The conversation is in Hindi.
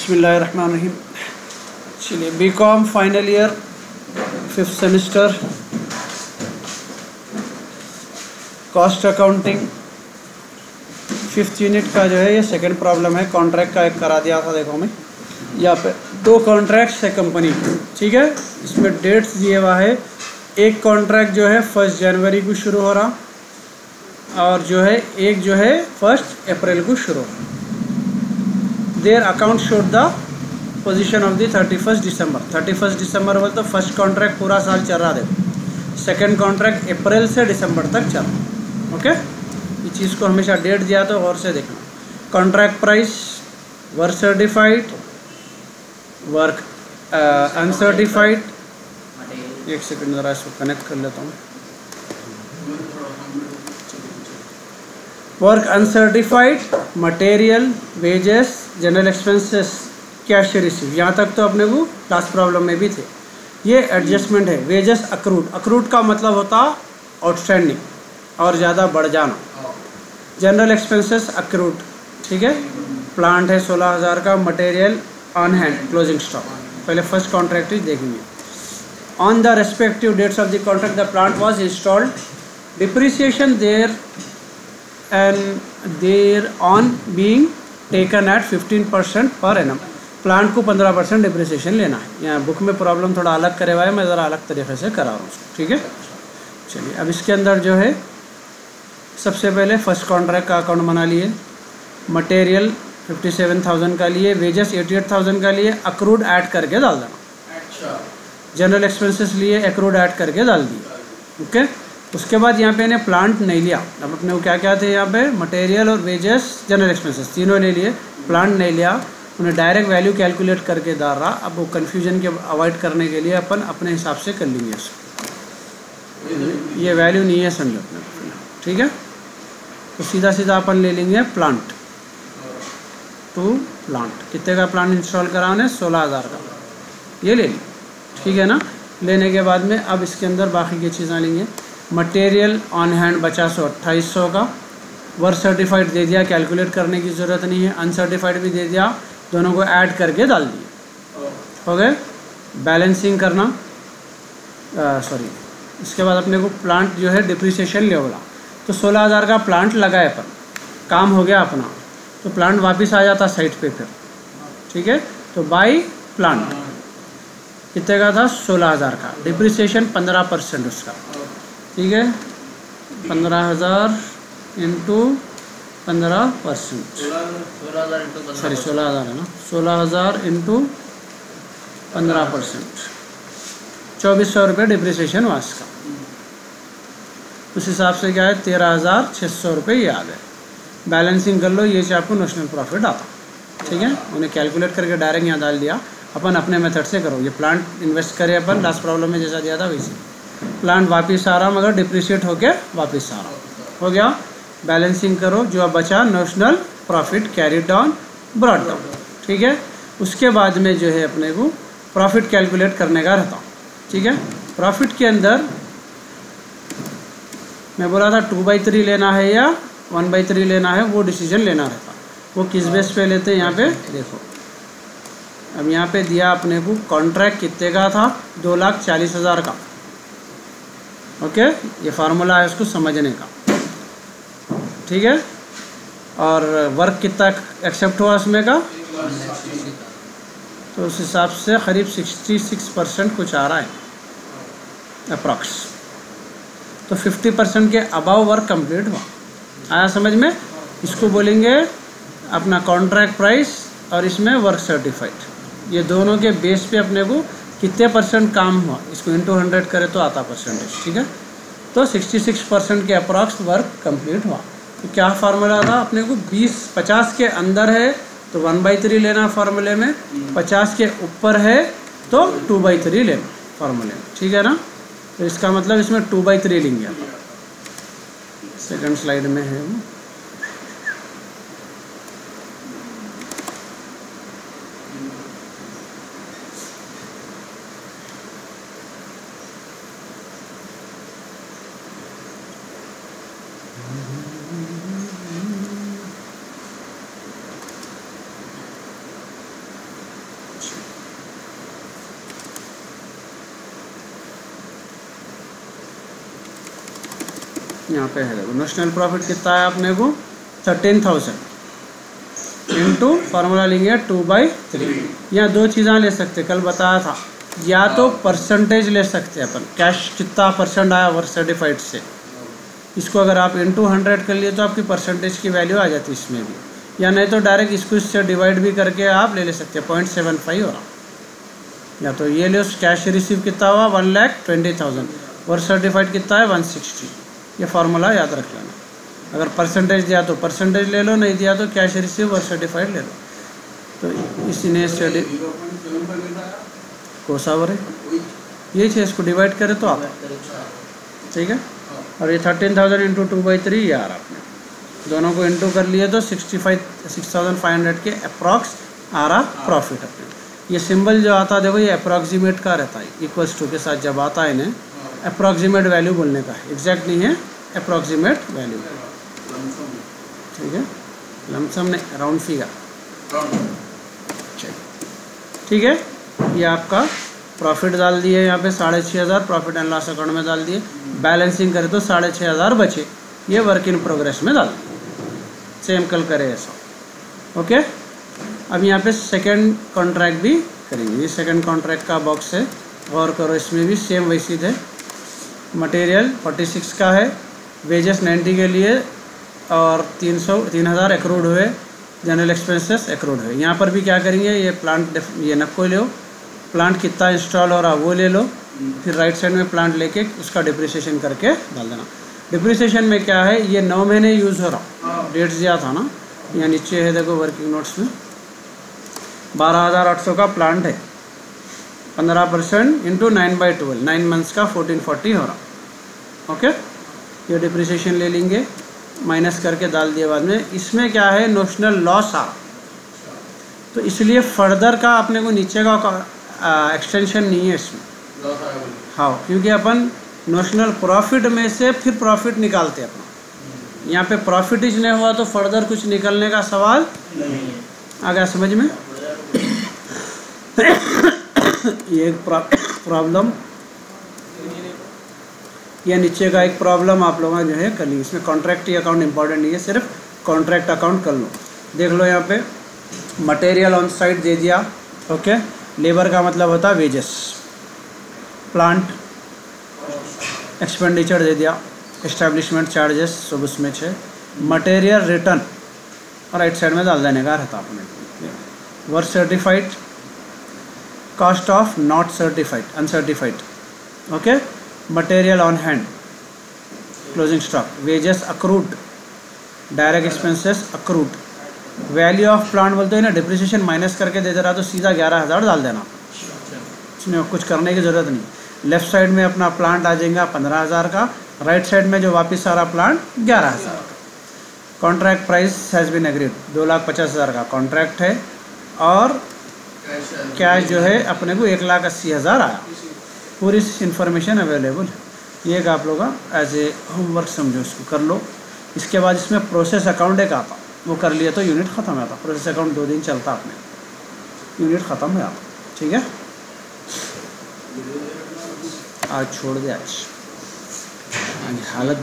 बिस्मिल्लाहिर्रहमानिर्रहीम। चलिए, B Com final year 5th semester cost accounting 5th unit का जो है ये सेकंड प्रॉब्लम है। कॉन्ट्रैक्ट का एक करा दिया था, देखो मैं यहाँ पे 2 कॉन्ट्रैक्ट्स है कंपनी, ठीक है। इसमें डेट्स दिए हुआ है। एक कॉन्ट्रैक्ट जो है 1 जनवरी को शुरू हो रहा और जो है एक जो है 1 अप्रैल को शुरू हो रहा। Their account showed the position of the 31 दिसंबर। 31 दिसंबर बोल तो फर्स्ट कॉन्ट्रैक्ट पूरा साल चल रहा, देखो। सेकंड कॉन्ट्रैक्ट अप्रैल से दिसंबर तक चल रहा, ओके। ये चीज़ को हमेशा डेट दिया तो और से देखना। Contract price, work certified, work uncertified. एक सेकंड ज़रा इसको कनेक्ट कर लेता हूँ। Work uncertified, material, wages, general expenses, cash receive. यहाँ तक तो अपने को लास्ट प्रॉब्लम में भी थे। ये एडजस्टमेंट है। वेजेस अक्रूड, अक्रूड का मतलब होता आउटस्टैंडिंग और ज़्यादा बढ़ जाना। जनरल एक्सपेंसेस अक्रूड, ठीक है। प्लांट है 16,000 का, material on hand, closing stock. पहले फर्स्ट कॉन्ट्रैक्ट ही देखेंगे। On the respective dates of the contract the plant was installed, depreciation there and their on being taken at 15% per annum। Plant को 15% डिप्रिसिएशन लेना है। यहाँ बुक में प्रॉब्लम थोड़ा अलग करे हुआ है, मैं ज़रा अलग तरीके से करा रहा हूँ, ठीक है। चलिए, अब इसके अंदर जो है सबसे पहले फर्स्ट कॉन्ट्रैक्ट का अकाउंट बना लिए। मटेरियल 57,000 का लिए, वेजेस 88,000 का लिए, अक्रूड ऐड करके डाल देना। जनरल एक्सपेंसेस लिए, अक्रूड ऐड करके डाल दिए, ओके। उसके बाद यहाँ पे इन्हें प्लांट नहीं लिया। अब अपने को क्या क्या थे यहाँ पे, मटेरियल और वेजेस, जनरल एक्सपेंसेस तीनों ले लिए, प्लांट नहीं लिया। उन्हें डायरेक्ट वैल्यू कैलकुलेट करके डाल रहा। अब वो कन्फ्यूजन के अवॉइड करने के लिए अपन अपने हिसाब से कर लेंगे इसको। ये वैल्यू नहीं है समझो अपने, ठीक है। तो सीधा सीधा अपन ले लेंगे प्लांट टू प्लांट। कितने का प्लांट इंस्टॉल कराने, 16,000 का, ये ले लें, ठीक है ना। लेने के बाद में अब इसके अंदर बाकी की चीज़ें लेंगे। मटेरियल ऑन हैंड बचा 2800 का, वर्क सर्टिफाइड दे दिया, कैलकुलेट करने की ज़रूरत नहीं है। अनसर्टिफाइड भी दे दिया, दोनों को ऐड करके डाल दिए, हो गए। बैलेंसिंग करना, सॉरी, इसके बाद अपने को प्लांट जो है डिप्रिसिएशन ले बोला। तो 16,000 का प्लांट लगाए पर काम हो गया अपना, तो प्लांट वापस आ जाता साइट पे फिर, ठीक है। तो बाई प्लांट कितने का था, 16,000 का। डिप्रिसिएशन 15% उसका, ठीक है। 15,000 इंटू 15%, सॉरी 16,000 है ना, 16,000 इंटू 15%, 2400 रुपये डिप्रिसिएशन वास का। उस हिसाब से क्या है, 13,600 रुपये ये आ गए। बैलेंसिंग कर लो, ये से आपको नेशनल प्रॉफिट आता, ठीक है। उन्हें कैलकुलेट करके डायरेक्ट यहाँ डाल दिया। अपन अपने मेथड से करो। ये प्लांट इन्वेस्ट करे अपन, लास्ट प्रॉब्लम में जैसा दिया था वैसे। प्लांट वापस आ रहा मगर डिप्रिशिएट होके वापस आ रहा, हो गया। बैलेंसिंग करो, जो अब बचा national profit carried down brought down, ठीक है। उसके बाद में जो है अपने को प्रॉफिट कैलकुलेट करने का रहता, ठीक है। प्रॉफिट के अंदर मैं बोला था 2/3 लेना है या 1/3 लेना है, वो डिसीजन लेना रहता। वो किस बेस पे लेते हैं यहाँ पे देखो। अब यहाँ पे दिया अपने को कॉन्ट्रैक्ट कितने का था, 2,40,000 का, ओके। ये फार्मूला है उसको समझने का, ठीक है। और वर्क कितना एक्सेप्ट हुआ उसमें का, तो उस हिसाब से करीब 66% कुछ आ रहा है अप्रॉक्स। तो 50% के अबाव वर्क कंप्लीट हुआ। आया समझ में। इसको बोलेंगे अपना कॉन्ट्रैक्ट प्राइस और इसमें वर्क सर्टिफाइड। ये दोनों के बेस पे अपने को कितने % काम हुआ, इसको इंटू 100 करे तो आता परसेंटेज, ठीक है। तो 66% के अप्रॉक्स वर्क कंप्लीट हुआ। तो क्या फार्मूला था अपने को, 50 के अंदर है तो 1/3 लेना फार्मूले में, 50 के ऊपर है तो 2/3 लेना फार्मूले में, ठीक है ना। तो इसका मतलब इसमें 2/3 लेंगे। सेकंड स्लाइड में है वो। यहाँ पे है देखो नोशनल प्रॉफिट कितना है अपने को 13,000 इंटू फार्मूला लेंगे 2/3। यहाँ दो चीज़ें ले सकते, कल बताया था, या तो परसेंटेज ले सकते हैं अपन, कैश कितना परसेंट आया वर्क सर्टिफाइड से, इसको अगर आप इंटू 100 कर लिए तो आपकी परसेंटेज की वैल्यू आ जाती है इसमें भी, या नहीं तो डायरेक्ट इसको इससे डिवाइड भी करके आप ले सकते हैं 0.75 हो रहा। या तो ये लो कैश रिसीव कितना हुआ 1,20,000, वर्क सर्टिफाइड कितना है 160। ये फार्मूला याद रख लेना। अगर परसेंटेज दिया तो परसेंटेज ले लो, नहीं दिया तो कैश रिसीव वर्क सर्टिफाइड ले लो। तो इसीने स्टडी कोसावर है ये चीज़, इसको डिवाइड करें तो आप ठीक है। और ये 13,000 इंटू 2/3 ये आ रहा आपने, दोनों को इंटू कर लिए तो 6,500 के अप्रॉक्स आ रहा प्रॉफिट अपने। ये सिंबल जो आता है देखो ये अप्रॉक्सीमेट का रहता है, इक्वल्स टू के साथ जब आता है इन्हें अप्रॉक्सीमेट वैल्यू बोलने का है, एग्जैक्ट नहीं है, अप्रॉक्सीमेट वैल्यू ठीक है, लमसम नहीं राउंड फिगर ठीक है। ये आपका प्रॉफिट डाल दिए यहाँ पे 6,500 प्रॉफिट एंड लॉस अकाउंट में डाल दिए, बैलेंसिंग करें तो 6,500 बचे, ये वर्क इन प्रोग्रेस में डाल दिए, सेम कल करें ऐसा ओके। अब यहाँ पे सेकंड कॉन्ट्रैक्ट भी करेंगे, ये सेकंड कॉन्ट्रैक्ट का बॉक्स है, गौर करो इसमें भी सेम वैसी थे। मटेरियल 46 का है, वेजेस 90 के लिए और 3,000 एक्रूड हुए, जनरल एक्सपेंसेस एक्रूड हुए। यहाँ पर भी क्या करेंगे, ये प्लांट ये नक्को लो, प्लांट कितना इंस्टॉल हो रहा वो ले लो, फिर राइट साइड में प्लांट लेके उसका डिप्रिसिएशन करके डाल देना। डिप्रिसिएशन में क्या है, ये 9 महीने यूज़ हो रहा, डेट्स दिया था ना, यहाँ नीचे है देखो वर्किंग नोट्स में 12,800 का प्लांट है, 15% इंटू 9/12 9 मंथ्स का 1440 हो रहा ओके। ये डिप्रिसिएशन ले लेंगे, माइनस करके डाल दिए बाद में। इसमें क्या है नोशनल लॉस आ, तो इसलिए फर्दर का अपने को नीचे का एक्सटेंशन नहीं है इसमें हाँ, क्योंकि अपन नोशनल प्रॉफिट में से फिर प्रॉफिट निकालते हैं अपना, यहाँ पे प्रॉफिट ही नहीं हुआ तो फर्दर कुछ निकलने का सवाल नहीं आ गया समझ में। ये एक प्रॉब्लम, ये नीचे का एक प्रॉब्लम आप लोगों जो है कर ली, इसमें कॉन्ट्रैक्ट अकाउंट इंपॉर्टेंट नहीं है, सिर्फ कॉन्ट्रैक्ट अकाउंट कर लो। देख लो यहाँ पे मटेरियल ऑन साइट दे दिया ओके, लेबर का मतलब होता है वेजेस, प्लांट एक्सपेंडिचर दे दिया, एस्टेब्लिशमेंट चार्जेस सब उसमें छे, मटेरियल रिटर्न और राइट साइड में डाल देने का रहता अपने, work certified, cost of not certified uncertified okay, material on hand, closing stock, wages accrued, direct expenses accrued, value of plant बोलते हैं ना, डिप्रिसिएशन माइनस करके दे दे रहा तो सीधा 11,000 डाल देना, इसमें कुछ करने की ज़रूरत नहीं। लेफ्ट साइड में अपना प्लांट आ जाएगा 15,000 का, राइट साइड में जो वापस सारा प्लांट 11,000 का। Contract price has been agreed, 2,50,000 का कॉन्ट्रैक्ट है और कैश जो है अपने को 1,80,000 आया। पूरी इन्फॉर्मेशन अवेलेबल है, ये आप लोग एज ए होमवर्क समझो, इसको कर लो। इसके बाद इसमें प्रोसेस अकाउंट एक आता, वो कर लिया तो यूनिट ख़त्म हो जाता। प्रोसेस अकाउंट 2 दिन चलता अपने, यूनिट ख़त्म हो जाता ठीक है। आज छोड़ दे, आज हालत